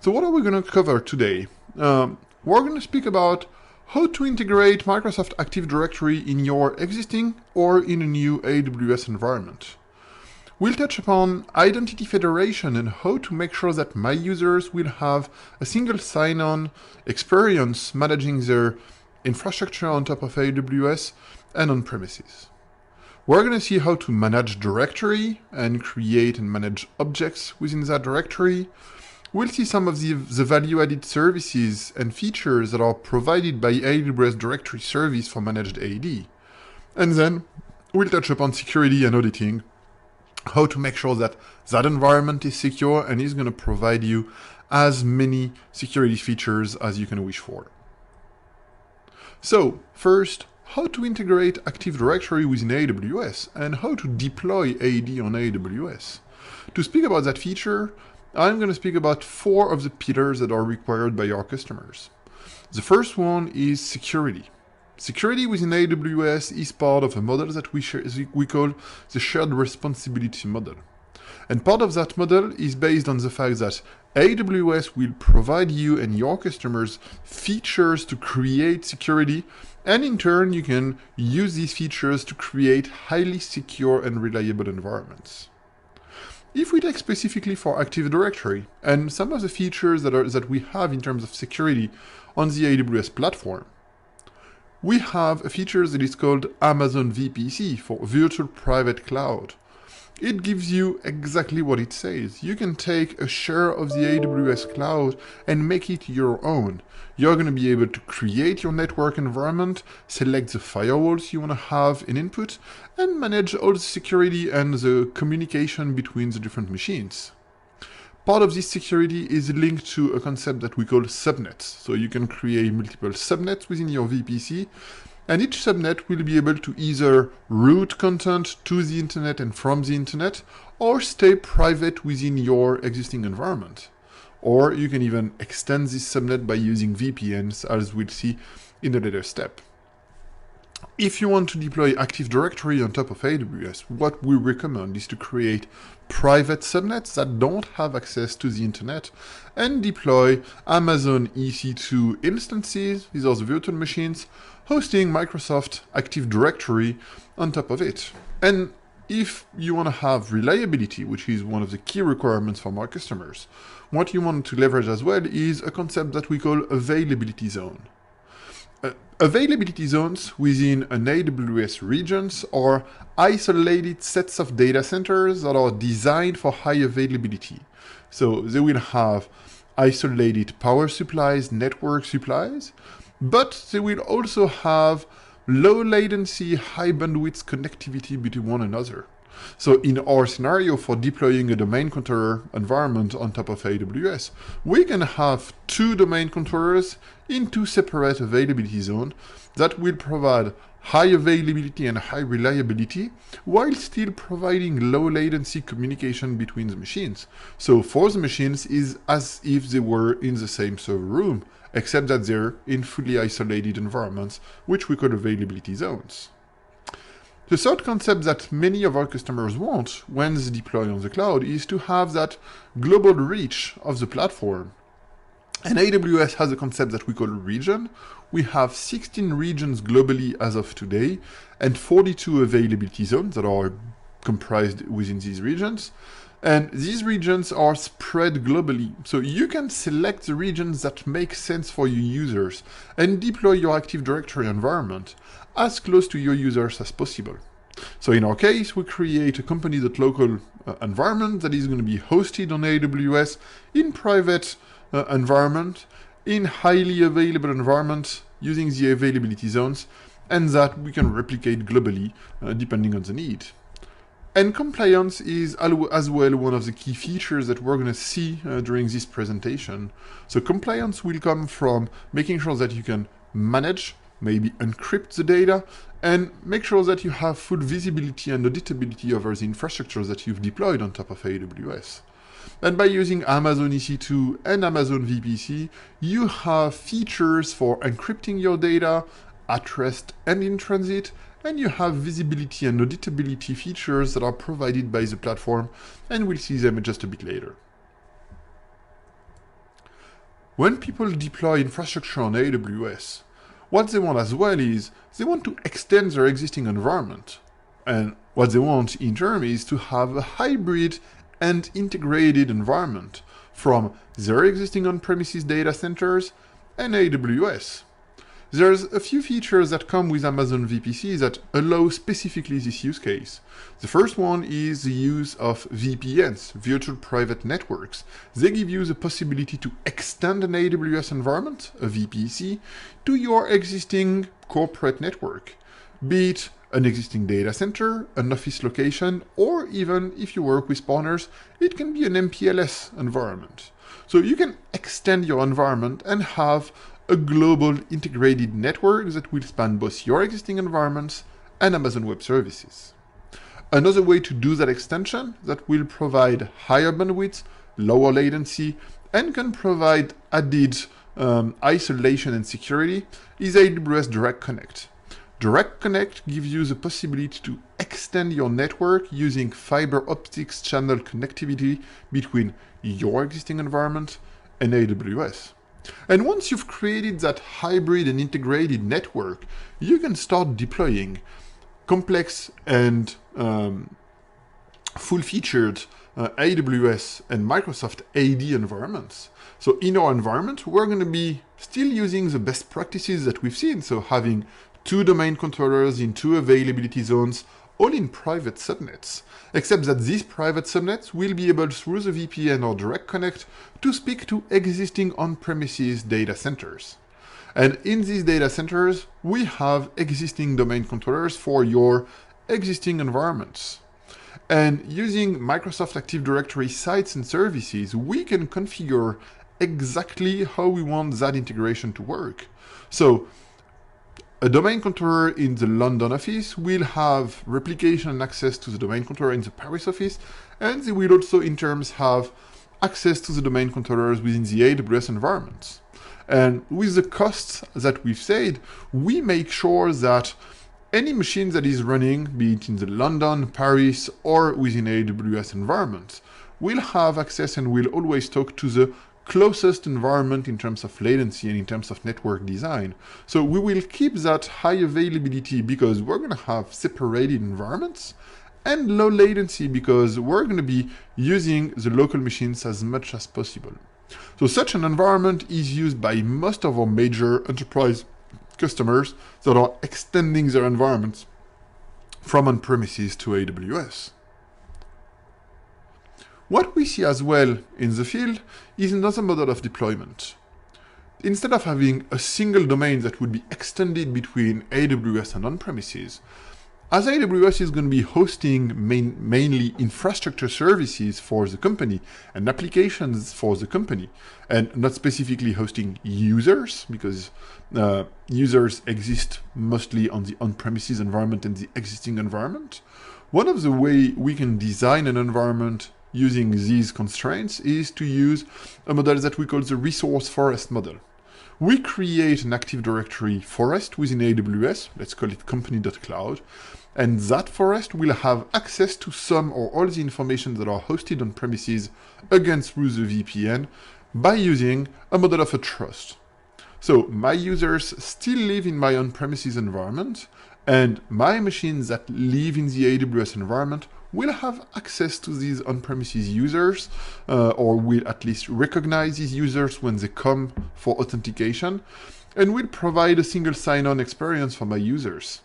So what are we going to cover today? We're going to speak about how to integrate Microsoft Active Directory in your existing or in a new AWS environment. We'll touch upon identity federation and how to make sure that my users will have a single sign-on experience managing their infrastructure on top of AWS and on premises. We're going to see how to manage directory and create and manage objects within that directory. We'll see some of the value-added services and features that are provided by AWS Directory Service for managed AD. And then we'll touch upon security and auditing, how to make sure that that environment is secure and is going to provide you as many security features as you can wish for. So, first, how to integrate Active Directory within AWS and how to deploy AD on AWS. To speak about that feature, I'm going to speak about 4 of the pillars that are required by our customers. The first one is security. Security within AWS is part of a model that we call the shared responsibility model. And part of that model is based on the fact that AWS will provide you and your customers features to create security, and in turn you can use these features to create highly secure and reliable environments. If we take specifically for Active Directory and some of the features that we have in terms of security on the AWS platform, we have a feature that is called Amazon VPC for Virtual Private Cloud. It gives you exactly what it says. You can take a share of the AWS cloud and make it your own. You're going to be able to create your network environment, select the firewalls you want to have in input, and manage all the security and the communication between the different machines. Part of this security is linked to a concept that we call subnets. So you can create multiple subnets within your VPC, and each subnet will be able to either route content to the internet and from the internet, or stay private within your existing environment. Or you can even extend this subnet by using VPNs, as we'll see in a later step. If you want to deploy Active Directory on top of AWS, what we recommend is to create private subnets that don't have access to the internet and deploy Amazon EC2 instances, these are the virtual machines, hosting Microsoft Active Directory on top of it. And if you want to have reliability, which is one of the key requirements from our customers, what you want to leverage as well is a concept that we call availability zone. Availability zones within an AWS regions are isolated sets of data centers that are designed for high availability. So they will have isolated power supplies, network supplies, but they will also have low latency, high bandwidth connectivity between one another. So in our scenario for deploying a domain controller environment on top of AWS, we can have 2 domain controllers in 2 separate availability zones that will provide high availability and high reliability while still providing low latency communication between the machines. So for the machines is as if they were in the same server room, except that they're in fully isolated environments, which we call availability zones. The third concept that many of our customers want when they deploy on the cloud is to have that global reach of the platform. And AWS has a concept that we call region. We have 16 regions globally as of today, and 42 availability zones that are comprised within these regions. And these regions are spread globally. So you can select the regions that make sense for your users and deploy your Active Directory environment as close to your users as possible. So in our case, we create a company.local environment that is going to be hosted on AWS in private environment, in highly available environment using the availability zones, and that we can replicate globally depending on the need. And compliance is as well one of the key features that we're going to see during this presentation. So compliance will come from making sure that you can manage, maybe encrypt the data, and make sure that you have full visibility and auditability over the infrastructure that you've deployed on top of AWS. And by using Amazon EC2 and Amazon VPC, you have features for encrypting your data at rest and in transit, and you have visibility and auditability features that are provided by the platform, and we'll see them just a bit later. When people deploy infrastructure on AWS, what they want as well is they want to extend their existing environment. And what they want in turn is to have a hybrid and integrated environment from their existing on-premises data centers and AWS. There's a few features that come with Amazon VPC that allow specifically this use case. The first one is the use of VPNs, virtual private networks. They give you the possibility to extend an AWS environment, a VPC, to your existing corporate network, be it an existing data center, an office location, or even if you work with partners, it can be an MPLS environment. So you can extend your environment and have a global integrated network that will span both your existing environments and Amazon Web Services. Another way to do that extension that will provide higher bandwidth, lower latency, and can provide added isolation and security is AWS Direct Connect. Direct Connect gives you the possibility to extend your network using fiber optics channel connectivity between your existing environment and AWS. And once you've created that hybrid and integrated network, you can start deploying complex and full-featured AWS and Microsoft AD environments. So in our environment, we're going to be still using the best practices that we've seen. So having 2 domain controllers in 2 availability zones, all in private subnets, except that these private subnets will be able through the VPN or Direct Connect to speak to existing on-premises data centers. And in these data centers, we have existing domain controllers for your existing environments. And using Microsoft Active Directory sites and services, we can configure exactly how we want that integration to work. So a domain controller in the London office will have replication and access to the domain controller in the Paris office, and they will also in terms have access to the domain controllers within the AWS environments. And with the costs that we've said, we make sure that any machine that is running, be it in the London, Paris, or within AWS environment, will have access and will always talk to the closest environment in terms of latency and in terms of network design. So we will keep that high availability because we're going to have separated environments, and low latency because we're going to be using the local machines as much as possible. So such an environment is used by most of our major enterprise customers that are extending their environments from on-premises to AWS. What we see as well in the field is another model of deployment. Instead of having a single domain that would be extended between AWS and on-premises, as AWS is going to be hosting mainly infrastructure services for the company and applications for the company, and not specifically hosting users, because users exist mostly on the on-premises environment and the existing environment, one of the ways we can design an environment using these constraints is to use a model that we call the resource forest model. We create an Active Directory forest within AWS, let's call it company.cloud, and that forest will have access to some or all the information that are hosted on premises again through the VPN by using a model of a trust. So my users still live in my on-premises environment, and my machines that live in the AWS environment will have access to these on-premises users, or will at least recognize these users when they come for authentication, and will provide a single sign-on experience for my users.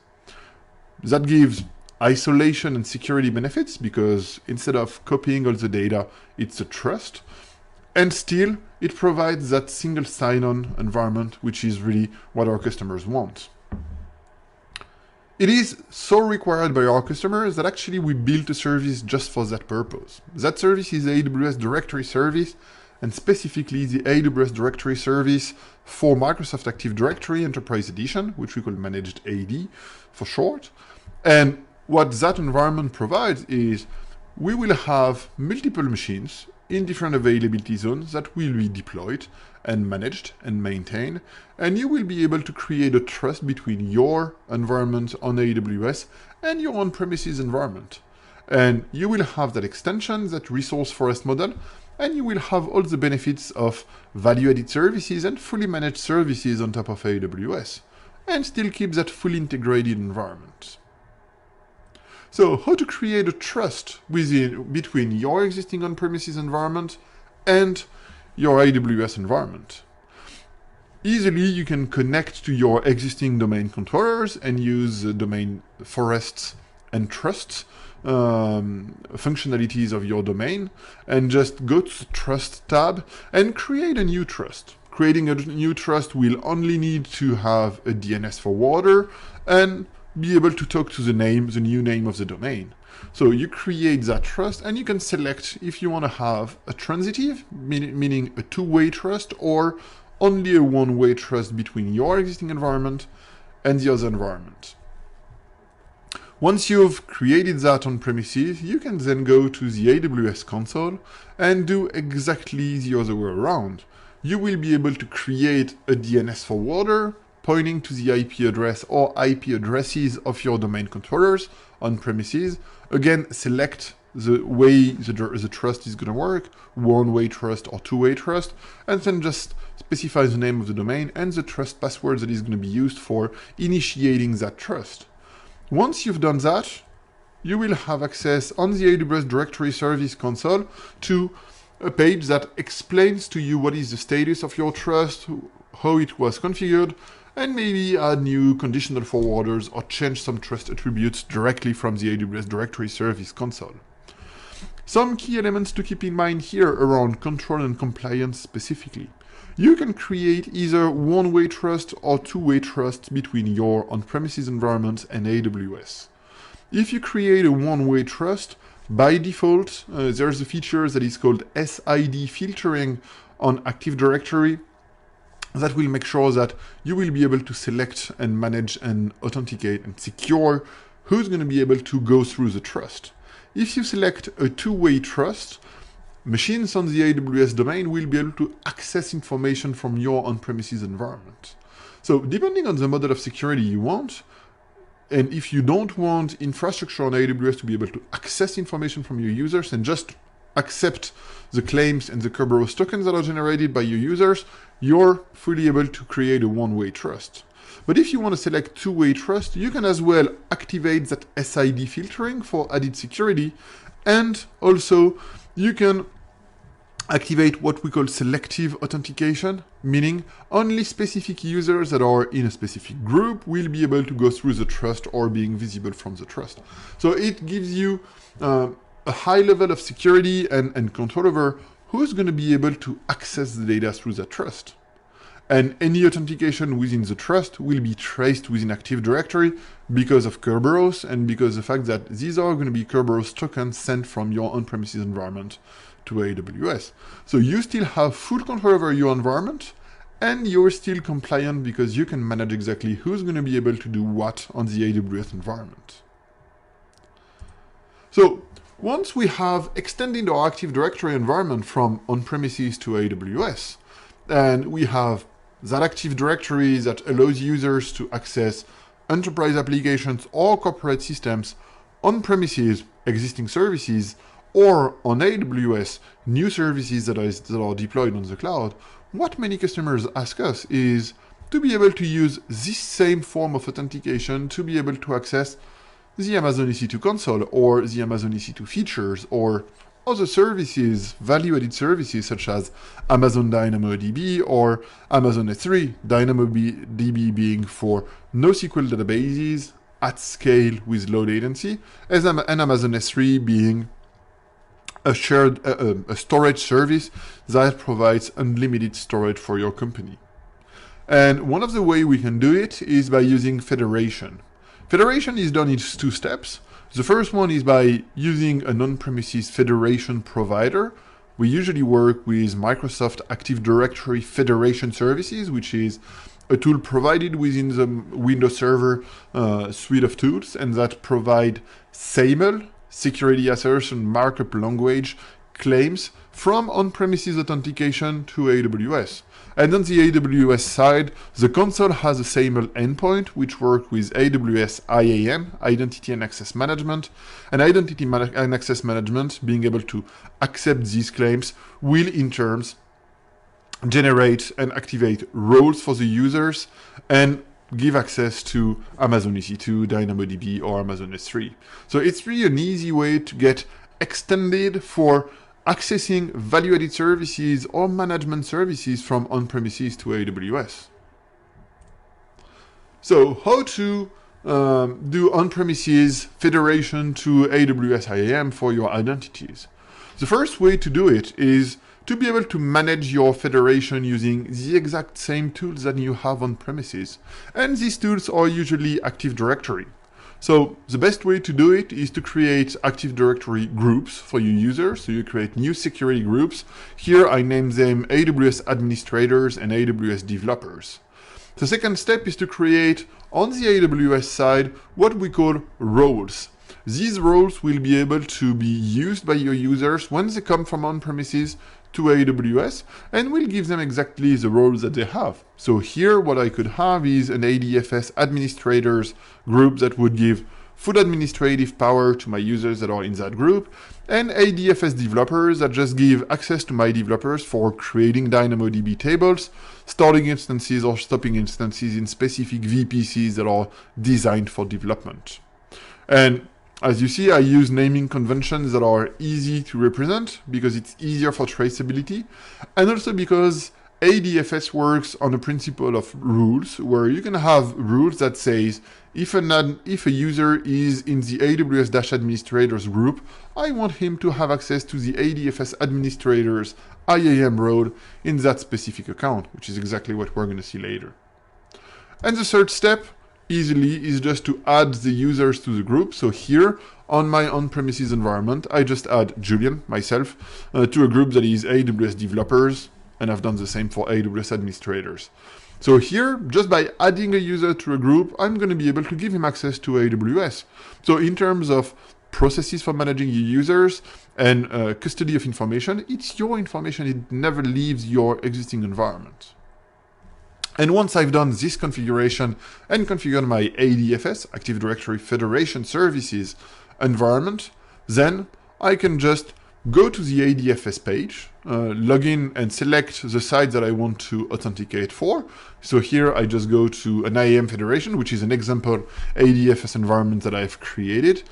That gives isolation and security benefits because instead of copying all the data, it's a trust. And still, it provides that single sign-on environment, which is really what our customers want. It is so required by our customers that actually we built a service just for that purpose. That service is AWS Directory Service, and specifically the AWS Directory Service for Microsoft Active Directory Enterprise Edition, which we call Managed AD for short. And what that environment provides is we will have multiple machines in different availability zones that will be deployed and managed and maintained, and you will be able to create a trust between your environment on AWS and your on-premises environment. And you will have that extension, that resource forest model, and you will have all the benefits of value-added services and fully managed services on top of AWS, and still keep that fully integrated environment. So how to create a trust between your existing on-premises environment and your AWS environment? Easily, you can connect to your existing domain controllers and use the domain forests and trusts functionalities of your domain, and just go to the Trust tab and create a new trust. Creating a new trust will only need to have a DNS forwarder and be able to talk to the new name of the domain. So you create that trust, and you can select if you want to have a transitive, meaning a two-way trust, or only a one-way trust between your existing environment and the other environment. Once you've created that on premises, you can then go to the AWS console and do exactly the other way around. You will be able to create a DNS forwarder pointing to the IP address or IP addresses of your domain controllers on premises. Again, select the way the trust is going to work, one-way trust or two-way trust, and then just specify the name of the domain and the trust password that is going to be used for initiating that trust. Once you've done that, you will have access on the AWS Directory Service console to a page that explains to you what is the status of your trust, how it was configured, and maybe add new conditional forwarders or change some trust attributes directly from the AWS Directory Service console. Some key elements to keep in mind here around control and compliance specifically. You can create either one-way trust or two-way trust between your on-premises environment and AWS. If you create a one-way trust, by default, there's a feature that is called SID filtering on Active Directory that will make sure that you will be able to select and manage and authenticate and secure who's going to be able to go through the trust. If you select a two-way trust, machines on the AWS domain will be able to access information from your on-premises environment. So depending on the model of security you want, and if you don't want infrastructure on AWS to be able to access information from your users and just accept the claims and the Kerberos tokens that are generated by your users, you're fully able to create a one-way trust. But if you want to select two-way trust, you can as well activate that SID filtering for added security, and also you can activate what we call selective authentication, meaning only specific users that are in a specific group will be able to go through the trust or being visible from the trust. So it gives you a high level of security and control over who's going to be able to access the data through that trust. And any authentication within the trust will be traced within Active Directory because of Kerberos and because of the fact that these are going to be Kerberos tokens sent from your on-premises environment to AWS. So you still have full control over your environment, and you're still compliant because you can manage exactly who's going to be able to do what on the AWS environment. So once we have extended our Active Directory environment from on-premises to AWS, and we have that Active Directory that allows users to access enterprise applications or corporate systems on-premises, existing services, or on AWS, new services that are deployed on the cloud, what many customers ask us is to be able to use this same form of authentication to be able to access the Amazon EC2 console or the Amazon EC2 features or other services, value-added services such as Amazon DynamoDB or Amazon S3, DynamoDB being for NoSQL databases at scale with low latency, and Amazon S3 being a shared a storage service that provides unlimited storage for your company. And one of the ways we can do it is by using federation. Federation is done in two steps. The first one is by using an on-premises federation provider. We usually work with Microsoft Active Directory Federation Services, which is a tool provided within the Windows Server suite of tools, and that provide SAML, security assertion markup language, claims from on-premises authentication to AWS. And on the AWS side, the console has a SAML endpoint, which works with AWS IAM, Identity and Access Management, and and Access Management being able to accept these claims will, in turns, generate and activate roles for the users and give access to Amazon EC2, DynamoDB, or Amazon S3. So it's really an easy way to get extended for accessing value-added services or management services from on-premises to AWS. So how to do on-premises federation to AWS IAM for your identities? The first way to do it is to be able to manage your federation using the exact same tools that you have on premises. And these tools are usually Active Directory. So the best way to do it is to create Active Directory groups for your users. So you create new security groups. Here I name them AWS administrators and AWS developers. The second step is to create on the AWS side what we call roles. These roles will be able to be used by your users when they come from on-premises to AWS, and will give them exactly the roles that they have. So here what I could have is an ADFS administrators group that would give full administrative power to my users that are in that group, and ADFS developers that just give access to my developers for creating DynamoDB tables, starting instances or stopping instances in specific VPCs that are designed for development. And as you see, I use naming conventions that are easy to represent because it's easier for traceability, and also because ADFS works on a principle of rules, where you can have rules that says if a user is in the AWS-administrators group, I want him to have access to the ADFS administrators IAM role in that specific account, which is exactly what we're going to see later. And the third step easily is just to add the users to the group. So here on my on-premises environment, I just add Julian, myself, to a group that is AWS developers, and I've done the same for AWS administrators. So here, just by adding a user to a group, I'm going to be able to give him access to AWS. So in terms of processes for managing your users and custody of information, it's your information, it never leaves your existing environment. And once I've done this configuration and configured my ADFS, Active Directory Federation Services environment, then I can just go to the ADFS page, log in and select the site that I want to authenticate for. So here I just go to an IAM federation, which is an example ADFS environment that I've created.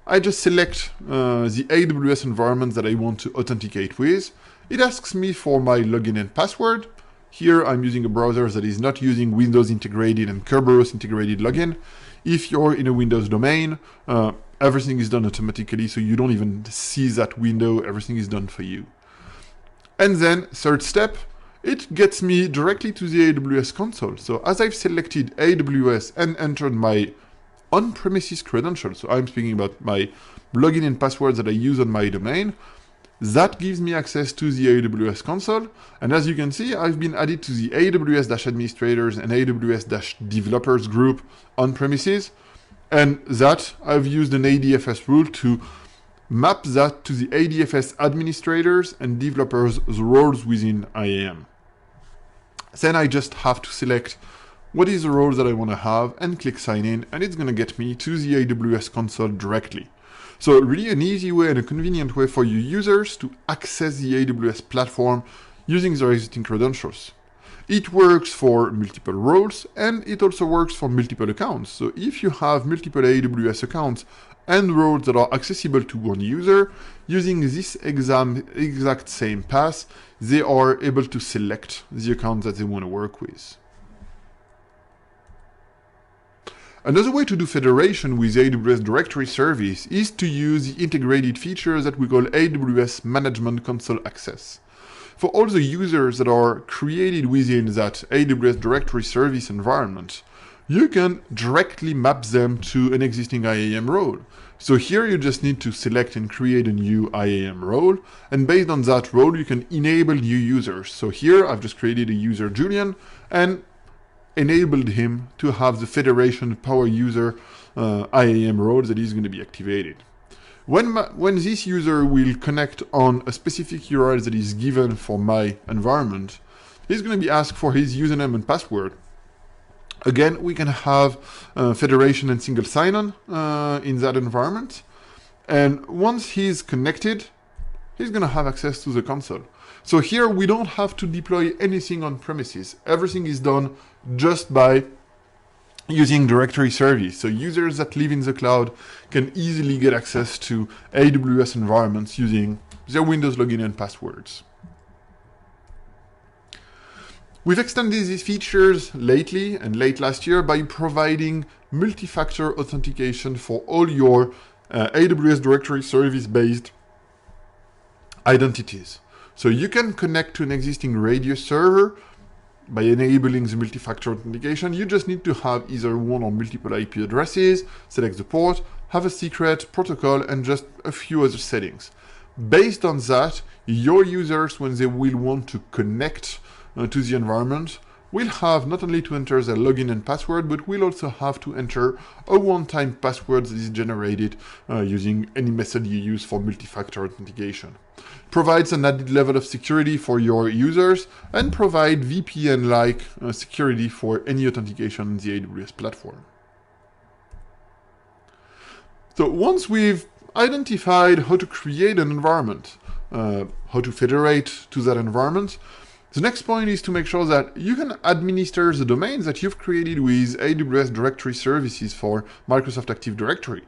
I just select the AWS environment that I want to authenticate with. It asks me for my login and password. Here I'm using a browser that is not using Windows integrated and Kerberos integrated login. If you're in a Windows domain, everything is done automatically, so you don't even see that window, everything is done for you. And then, third step, it gets me directly to the AWS console. So as I've selected AWS and entered my on-premises credentials, so I'm speaking about my login and password that I use on my domain, that gives me access to the AWS console. And as you can see, I've been added to the AWS-administrators and AWS-developers group on premises. And that I've used an ADFS rule to map that to the ADFS administrators and developers roles within IAM. Then I just have to select what is the role that I want to have and click sign in, and it's going to get me to the AWS console directly. So really an easy way and a convenient way for your users to access the AWS platform using their existing credentials. It works for multiple roles, and it also works for multiple accounts. So if you have multiple AWS accounts and roles that are accessible to one user, using this exact same path, they are able to select the account that they want to work with. Another way to do federation with AWS Directory Service is to use the integrated feature that we call AWS Management Console Access. For all the users that are created within that AWS Directory Service environment, you can directly map them to an existing IAM role. So here you just need to select and create a new IAM role, and based on that role you can enable new users. So here I've just created a user Julian and enabled him to have the Federation Power User IAM role that is going to be activated. When this user will connect on a specific URL that is given for my environment, he's going to be asked for his username and password. Again, we can have federation and single sign-on in that environment. And once he's connected, he's going to have access to the console. So here we don't have to deploy anything on premises. Everything is done just by using directory service. So users that live in the cloud can easily get access to AWS environments using their Windows login and passwords. We've extended these features lately and late last year by providing multi-factor authentication for all your AWS Directory Service based identities. So you can connect to an existing Radius server by enabling the multi-factor authentication. You just need to have either one or multiple IP addresses, select the port, have a secret protocol, and just a few other settings. Based on that, your users, when they will want to connect to the environment, will have not only to enter their login and password, but will also have to enter a one-time password that is generated using any method you use for multi-factor authentication. Provides an added level of security for your users and provide VPN-like security for any authentication on the AWS platform. So once we've identified how to create an environment, how to federate to that environment, the next point is to make sure that you can administer the domains that you've created with AWS Directory Services for Microsoft Active Directory.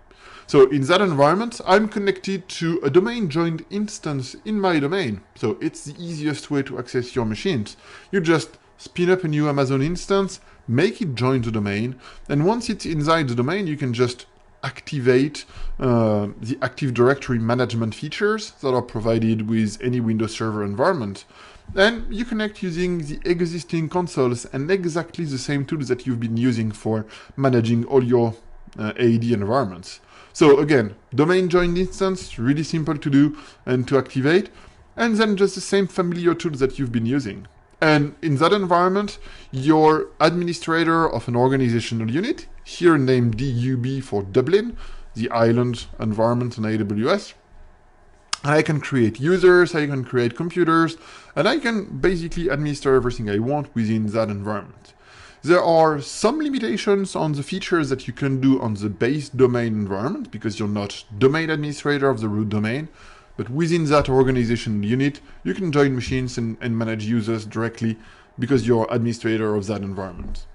So in that environment, I'm connected to a domain joined instance in my domain. So it's the easiest way to access your machines. You just spin up a new Amazon instance, make it join the domain, and once it's inside the domain, you can just activate the Active Directory management features that are provided with any Windows Server environment. And you connect using the existing consoles and exactly the same tools that you've been using for managing all your AD environments. So again, domain joined instance, really simple to do and to activate, and then just the same familiar tools that you've been using. And in that environment, your administrator of an organizational unit, here named DUB for Dublin, the island environment on AWS, I can create users, I can create computers, and I can basically administer everything I want within that environment. There are some limitations on the features that you can do on the base domain environment because you're not domain administrator of the root domain, but within that organizational unit, you can join machines and manage users directly because you're administrator of that environment.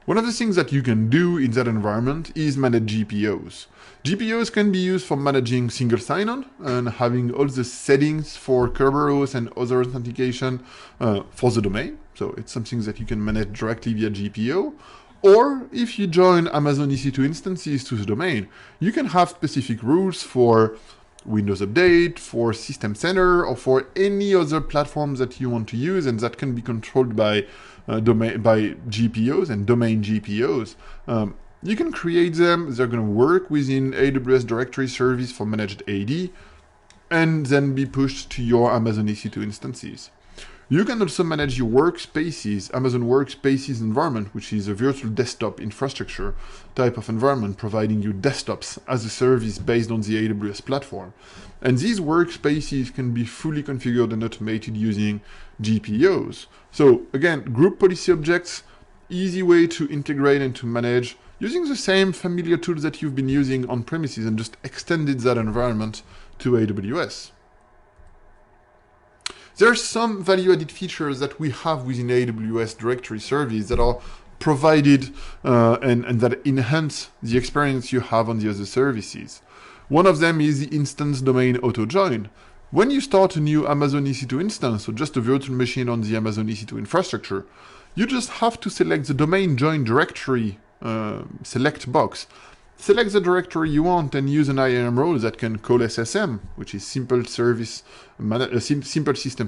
One of the things that you can do in that environment is manage GPOs. GPOs can be used for managing single sign-on and having all the settings for Kerberos and other authentication for the domain. So it's something that you can manage directly via GPO. Or if you join Amazon EC2 instances to the domain, you can have specific rules for Windows Update, for System Center, or for any other platform that you want to use, and that can be controlled by GPOs and domain GPOs. You can create them, they're going to work within AWS Directory Service for Managed AD, and then be pushed to your Amazon EC2 instances. You can also manage your workspaces, Amazon Workspaces environment, which is a virtual desktop infrastructure type of environment, providing you desktops as a service based on the AWS platform. And these workspaces can be fully configured and automated using GPOs. So again, group policy objects, easy way to integrate and to manage using the same familiar tools that you've been using on premises and just extended that environment to AWS. There are some value-added features that we have within AWS Directory Service that are provided and that enhance the experience you have on the other services. One of them is the instance domain auto-join. When you start a new Amazon EC2 instance, or just a virtual machine on the Amazon EC2 infrastructure, you just have to select the domain join directory select box. Select the directory you want and use an IAM role that can call SSM, which is Simple Systems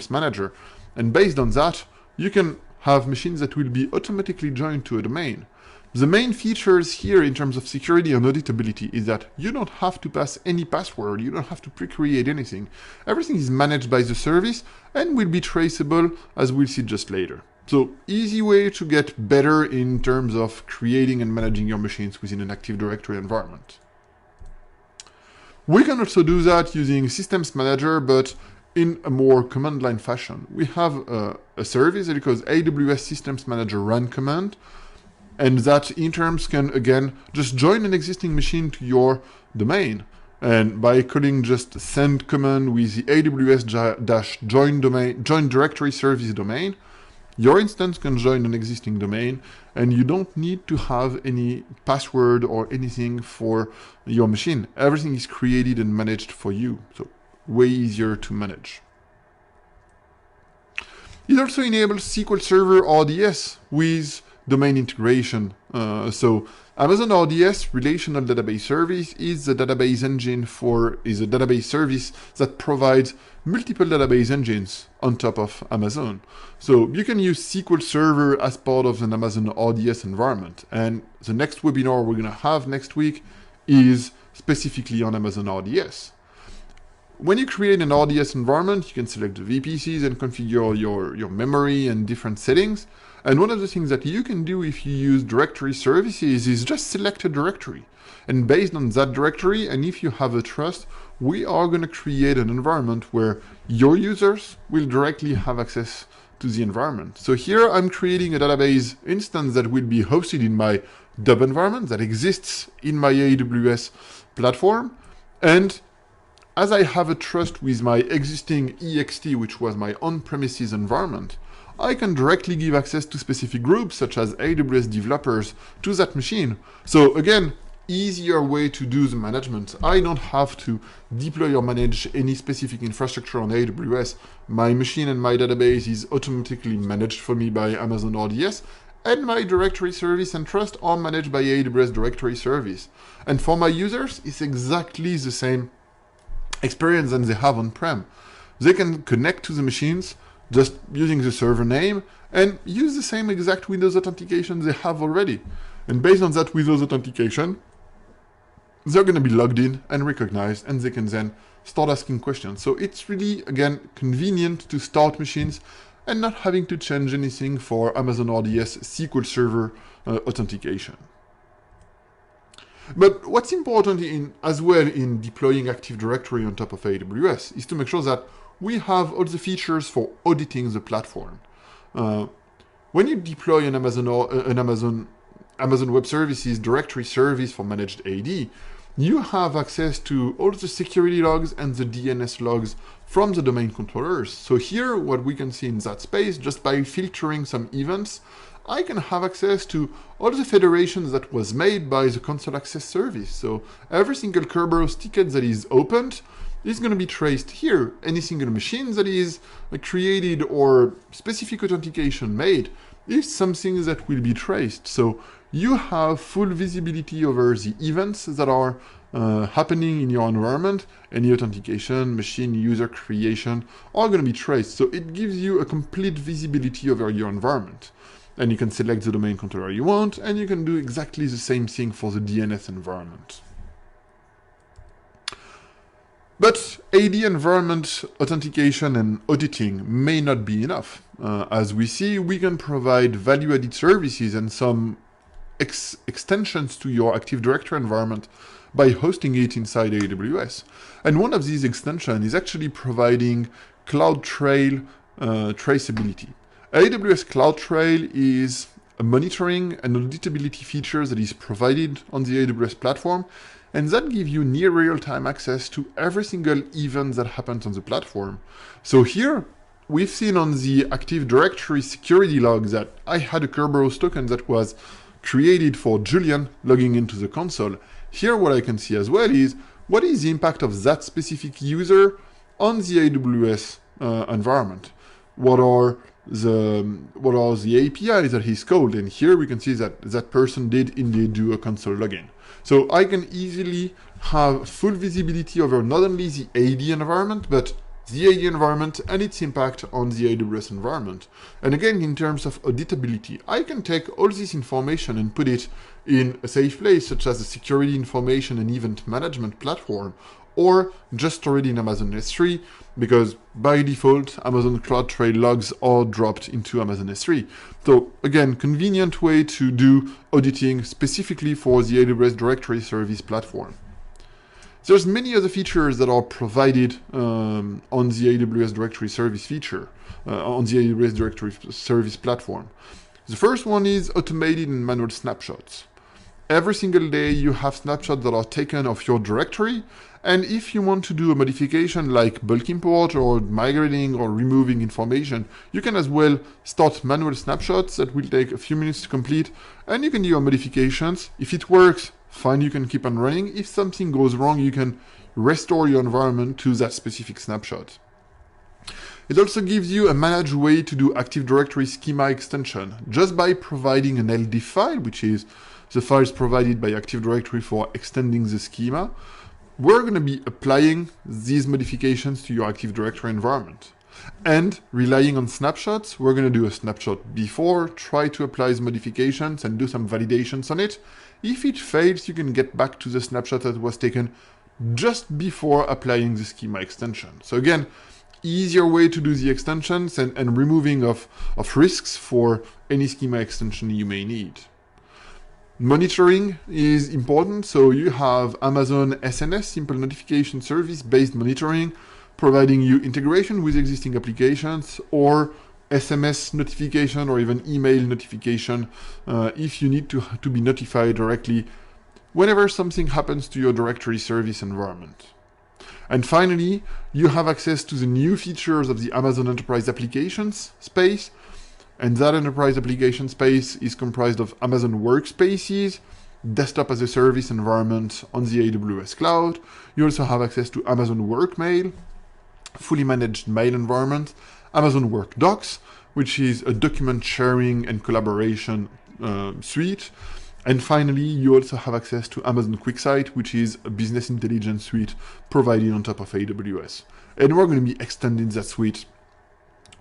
Manager. And based on that, you can have machines that will be automatically joined to a domain. The main features here in terms of security and auditability is that you don't have to pass any password, you don't have to pre-create anything. Everything is managed by the service and will be traceable, as we'll see just later. So easy way to get better in terms of creating and managing your machines within an Active Directory environment. We can also do that using Systems Manager, but in a more command line fashion. We have a service that is called AWS Systems Manager run command, and that in terms can again just join an existing machine to your domain. And by calling just send command with the AWS-join directory service domain, your instance can join an existing domain, and you don't need to have any password or anything for your machine. Everything is created and managed for you, so way easier to manage. It also enables SQL Server RDS with domain integration. So Amazon RDS, Relational Database Service, is a database engine is a database service that provides multiple database engines on top of Amazon. So you can use SQL Server as part of an Amazon RDS environment. And the next webinar we're gonna have next week is specifically on Amazon RDS. When you create an RDS environment, you can select the VPCs and configure your memory and different settings. And one of the things that you can do if you use directory services is just select a directory. And based on that directory, and if you have a trust, we are going to create an environment where your users will directly have access to the environment. So here I'm creating a database instance that will be hosted in my DUB environment that exists in my AWS platform. And as I have a trust with my existing EXT, which was my on-premises environment, I can directly give access to specific groups, such as AWS developers, to that machine. So again, easier way to do the management. I don't have to deploy or manage any specific infrastructure on AWS. My machine and my database is automatically managed for me by Amazon RDS, and my directory service and trust are managed by AWS Directory Service. And for my users, it's exactly the same experience than they have on-prem. They can connect to the machines just using the server name and use the same exact Windows authentication they have already. And based on that Windows authentication, they're going to be logged in and recognized, and they can then start asking questions. So it's really, again, convenient to start machines and not having to change anything for Amazon RDS SQL Server authentication. But what's important as well in deploying Active Directory on top of AWS is to make sure that we have all the features for auditing the platform. When you deploy an Amazon Web Services directory service for managed AD, you have access to all the security logs and the DNS logs from the domain controllers. So here, what we can see in that space, just by filtering some events, I can have access to all the federations that was made by the console access service. So every single Kerberos ticket that is opened is going to be traced here. Any single machine that is created or specific authentication made is something that will be traced. So you have full visibility over the events that are happening in your environment. Any authentication, machine, user creation are going to be traced. So it gives you a complete visibility over your environment. And you can select the domain controller you want, and you can do exactly the same thing for the DNS environment. But AD environment authentication and auditing may not be enough. As we see, we can provide value-added services and some extensions to your Active Directory environment by hosting it inside AWS. And one of these extensions is actually providing Cloud Trail traceability. AWS Cloud Trail is a monitoring and auditability feature that is provided on the AWS platform, and that gives you near real-time access to every single event that happens on the platform. So here, we've seen on the Active Directory security log that I had a Kerberos token that was created for Julian logging into the console. Here, what I can see as well is what is the impact of that specific user on the AWS environment. What are the APIs that he's called? And here we can see that that person did indeed do a console login. So I can easily have full visibility over not only the AD environment, but the AD environment and its impact on the AWS environment. And again, in terms of auditability, I can take all this information and put it in a safe place, such as the security information and event management platform, or just store it in Amazon S3, because by default, Amazon Cloud Trail logs are dropped into Amazon S3. So again, convenient way to do auditing specifically for the AWS Directory Service platform. There's many other features that are provided on the AWS Directory Service on the AWS Directory Service platform. The first one is automated and manual snapshots. Every single day you have snapshots that are taken of your directory, and if you want to do a modification like bulk import or migrating or removing information, you can as well start manual snapshots that will take a few minutes to complete, and you can do your modifications. If it works, fine, you can keep on running. If something goes wrong, you can restore your environment to that specific snapshot. It also gives you a managed way to do Active Directory schema extension just by providing an LD file, which is the files provided by Active Directory for extending the schema. We're going to be applying these modifications to your Active Directory environment. And relying on snapshots, we're going to do a snapshot before, try to apply the modifications and do some validations on it. If it fails, you can get back to the snapshot that was taken just before applying the schema extension. So again, easier way to do the extensions and removing of risks for any schema extension you may need. Monitoring is important, so you have Amazon SNS, Simple Notification Service based monitoring, providing you integration with existing applications, or SMS notification or even email notification if you need to be notified directly whenever something happens to your directory service environment. And finally, you have access to the new features of the Amazon Enterprise Applications space. And that enterprise application space is comprised of Amazon Workspaces, desktop as a service environment on the AWS Cloud. You also have access to Amazon Workmail, fully managed mail environment, Amazon WorkDocs, which is a document sharing and collaboration suite. And finally, you also have access to Amazon QuickSight, which is a business intelligence suite provided on top of AWS. And we're going to be extending that suite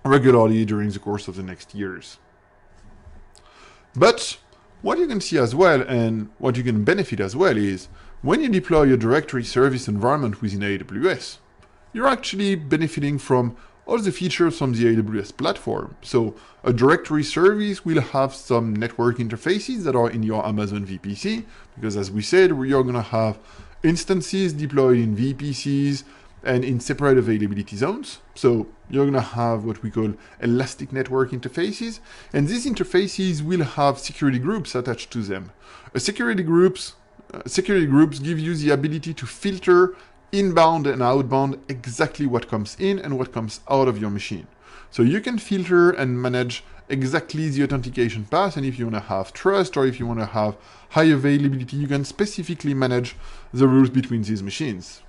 regularly during the course of the next years. But what you can see as well, and what you can benefit as well, is when you deploy your directory service environment within AWS, you're actually benefiting from all the features from the AWS platform. So a directory service will have some network interfaces that are in your Amazon VPC, because as we said, you're going to have instances deployed in VPCs and in separate availability zones. So you're going to have what we call elastic network interfaces, and these interfaces will have security groups attached to them. Security groups give you the ability to filter inbound and outbound exactly what comes in and what comes out of your machine. So you can filter and manage exactly the authentication path, and if you want to have trust or if you want to have high availability, you can specifically manage the rules between these machines.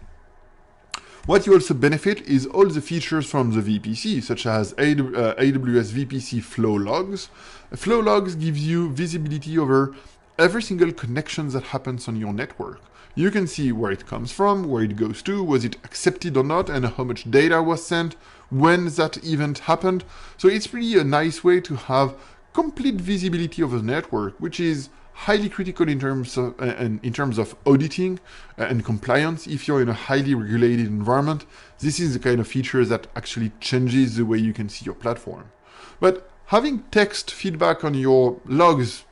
What you also benefit is all the features from the VPC, such as AWS VPC flow logs. Flow logs give you visibility over every single connection that happens on your network. You can see where it comes from, where it goes to, was it accepted or not, and how much data was sent, when that event happened. So it's really a nice way to have complete visibility of the network, which is highly critical in terms of auditing and compliance. If you're in a highly regulated environment, this is the kind of feature that actually changes the way you can see your platform. But having text feedback on your logs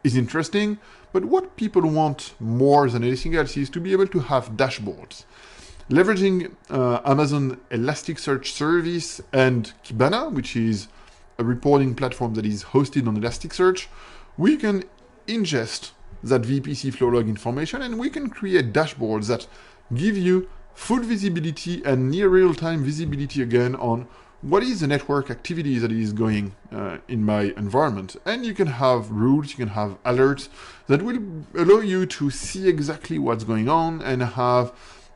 is interesting, but what people want more than anything else is to be able to have dashboards. Leveraging Amazon Elasticsearch Service and Kibana, which is a reporting platform that is hosted on Elasticsearch, we can ingest that VPC flow log information, and we can create dashboards that give you full visibility and near real-time visibility again on what is the network activity that is going in my environment. And you can have rules, you can have alerts that will allow you to see exactly what's going on and have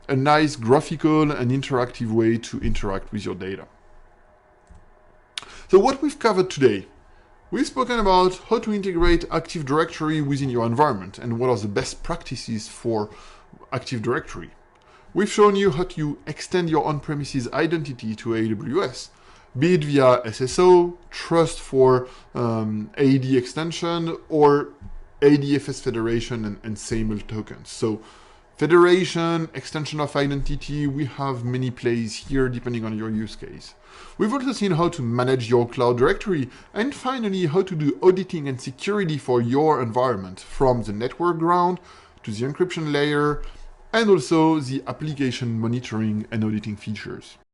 a nice graphical and interactive way to interact with your data. So what we've covered today, we've spoken about how to integrate Active Directory within your environment and what are the best practices for Active Directory. We've shown you how to extend your on-premises identity to AWS, be it via SSO, Trust for AD extension, or ADFS federation and SAML tokens. So federation, extension of identity, we have many plays here depending on your use case. We've also seen how to manage your cloud directory, and finally how to do auditing and security for your environment, from the network ground to the encryption layer and also the application monitoring and auditing features.